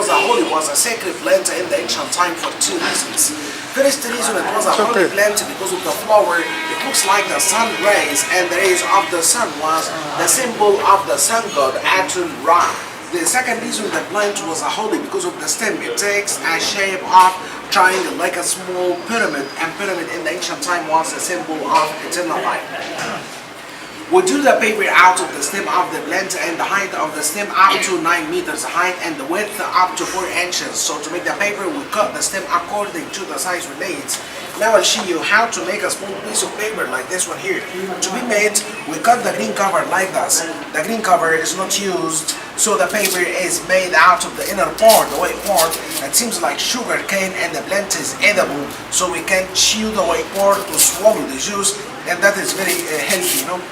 was a holy, was a sacred plant in the ancient time for two reasons. First reason, it was a holy plant because of the flower. It looks like the sun rays, and the rays of the sun was the symbol of the sun god Atul Ra. The second reason the plant was a holy because of the stem. It takes a shape of triangle like a small pyramid, and pyramid in the ancient time was a symbol of eternal life. We do the paper out of the stem of the plant, and the height of the stem up to 9 meters height and the width up to 4 inches. So to make the paper, we cut the stem according to the size we need. Now I'll show you how to make a small piece of paper like this one here. To be made, we cut the green cover like this. The green cover is not used, so the paper is made out of the inner part, the white part. It seems like sugar cane, and the plant is edible, so we can chew the white part to swallow the juice, and that is very healthy, you know.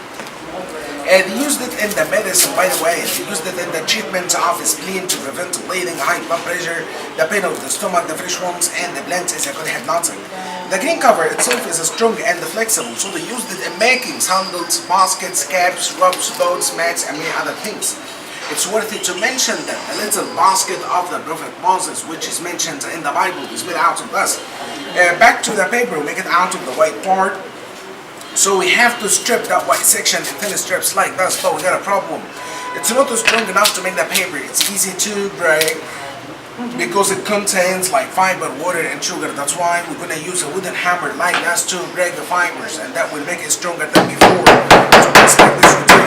And they used it in the medicine, by the way. They used it in the treatment of spleen to prevent bleeding, high blood pressure, the pain of the stomach, the fresh wounds, and the plant is a good hypnotic. The green cover itself is strong and flexible, so they used it in making sandals, baskets, caps, ropes, boats, mats, and many other things. It's worth it to mention that the little basket of the prophet Moses, which is mentioned in the Bible, is made out of this. Back to the paper, we make it out of the white part. So we have to strip that white section in thin strips like this, but we got a problem. It's not strong enough to make the paper. It's easy to break because it contains like fiber, water, and sugar. That's why we're gonna use a wooden hammer like this to break the fibers, and that will make it stronger than before. So just like this we do.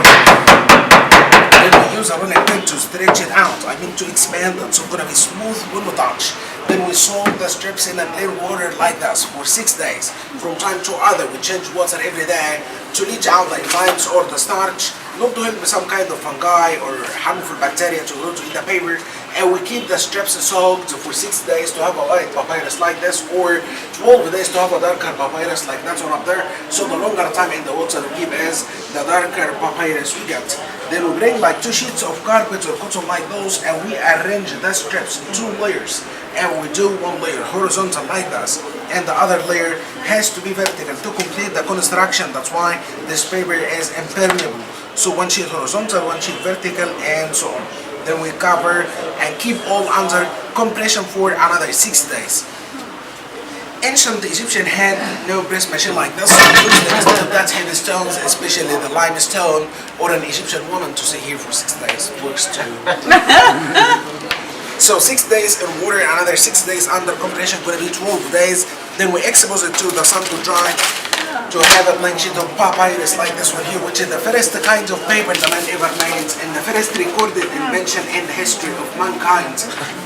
Then we use a rolling pin to stretch it out. I mean to expand it, so it's gonna be smooth when we touch. Then we soak the strips in a plain water like this for 6 days. From time to other, we change water every day to leach out the enzymes or the starch, not to help with some kind of fungi or harmful bacteria to grow to eat the paper. And we keep the strips soaked for 6 days to have a white papyrus like this, or 12 days to have a darker papyrus like that one up there. So the longer time in the water we keep is the darker papyrus we get. Then we bring like 2 sheets of carpet or cotton like those, and we arrange the strips in 2 layers. And we do 1 layer horizontal like this, and the other layer has to be vertical to complete the construction. That's why this paper is impermeable. So 1 sheet horizontal, 1 sheet vertical, and so on. Then we cover and keep all under compression for another 6 days. Ancient Egyptian had no press machine like this, so instead of that heavy stones, especially the limestone, or an Egyptian woman to stay here for 6 days works too. So 6 days in water, another 6 days under compression, gonna be 12 days. Then we expose it to the sun to dry, to have a blank sheet of papyrus like this one here, which is the first kind of paper the man ever made, and the first recorded invention in the history of mankind.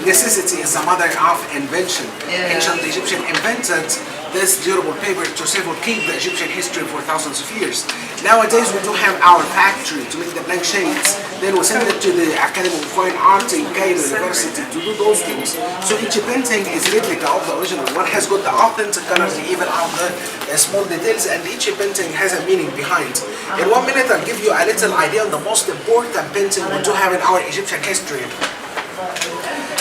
Necessity is the mother of invention. Ancient Egyptian invented this durable paper to keep the Egyptian history for thousands of years. Nowadays we do have our factory to make the blank sheets. Then we send it to the Academy of Fine Art in Cairo University to do those things. So each painting is replica of the original. One has got the authentic colors, even out the small details, and each painting has a meaning behind. In 1 minute I'll give you a little idea on the most important painting we do have in our Egyptian history.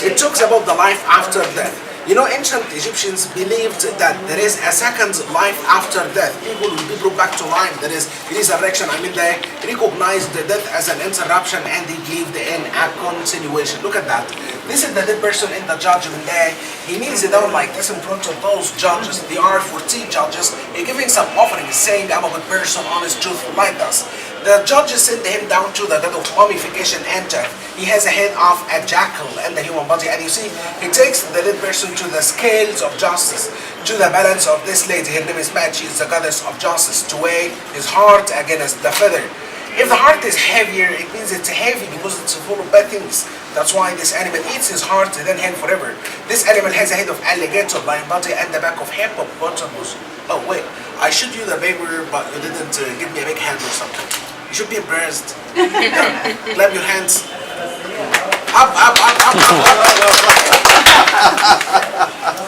It talks about the life after death. You know, ancient Egyptians believed that there is a second life after death. People will be brought back to life. There is resurrection. I mean, they recognized the death as an interruption, and they believed in a continuation. Look at that. This is the dead person in the judgment day. He kneels down like this in front of those judges. There are 14 judges. He's giving some offerings, saying, "I'm a good person, honest, truthful," like this. The judges send him down to the death of mummification and death. He has a head of a jackal and the human body, and you see, he takes the dead person to the scales of justice, to the balance of this lady. Her name is Mat. She is the goddess of justice, to weigh his heart against the feather. If the heart is heavier, it means it's heavy because it's full of bad things. That's why this animal eats his heart and then him forever. This animal has a head of alligator, lion body, and the back of hippopotamus. Oh wait, I showed you the paper, but you didn't give me a big hand or something. You should be impressed. Clap your hands. Up, up, up, up, up, up, up,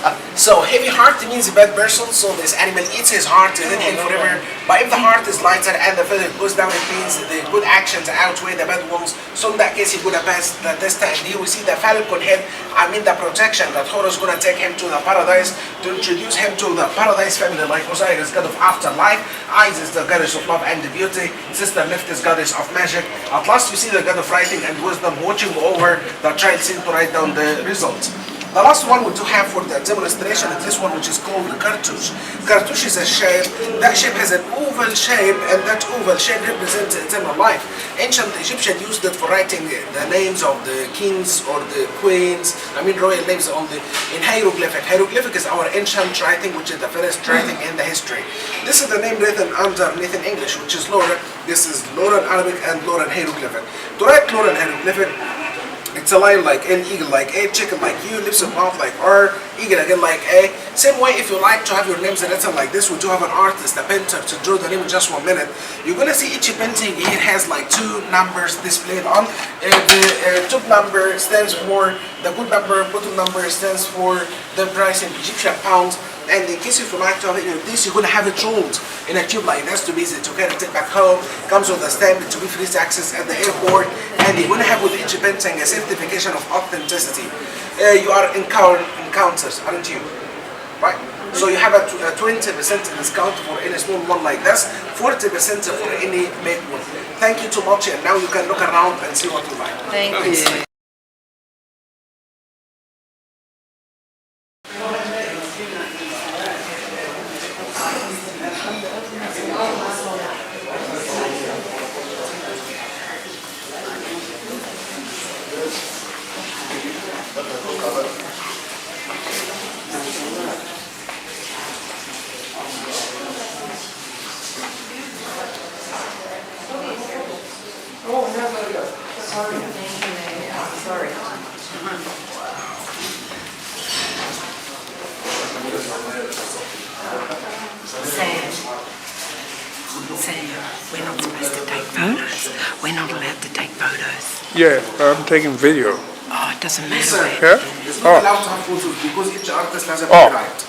up. So heavy heart means a bad person, so this animal eats his heart and then he'll forever. But if the heart is lighter and the feather goes down, it means the good actions outweigh the bad ones. So in that case, he's gonna pass the test. And here we see the falcon head. I mean the protection that Horus gonna take him to the paradise to introduce him to the paradise family. Like Osiris, god of afterlife. Eyes is the goddess of love and beauty. Sister Nephthys is goddess of magic. At last, we see the god of writing and wisdom watching over the child scene to write down the results. The last one we do have for the demonstration is this one, which is called the cartouche. Cartouche is a shape. That shape has an oval shape, and that oval shape represents eternal life. Ancient Egyptians used it for writing the names of the kings or the queens. I mean royal names in hieroglyphic. Hieroglyphic is our ancient writing, which is the first writing in the history. This is the name written underneath in English, which is Lauren. This is Lauren Arabic and Lauren hieroglyphic. To write Lauren hieroglyphic, it's a lion like N, eagle like A, chicken like U, lips and mouth like R, eagle again like A. Same way, if you like to have your names written like this, we do have an artist, a painter, to draw the name in just 1 minute. You're gonna see each painting here has like 2 numbers displayed on. The top number stands for the good number, bottom number stands for the price in Egyptian pounds. And in case if you like to have it in this, you're gonna have it rolled in a tube like this to be easy to carry it back home. Comes with a stamp to be free access at the airport, and you're gonna have with each painting a certification of authenticity. You are encounters, aren't you? Right? So you have a 20% discount for any small one like this, 40% for any big one. Thank you too much, and now you can look around and see what you like. Thank you. Sorry. Sam, we're not supposed to take photos. We're not allowed to take photos. Yeah, I'm taking video. Oh, it doesn't matter. Yeah? It's not allowed to have photos because each artist has a copyright.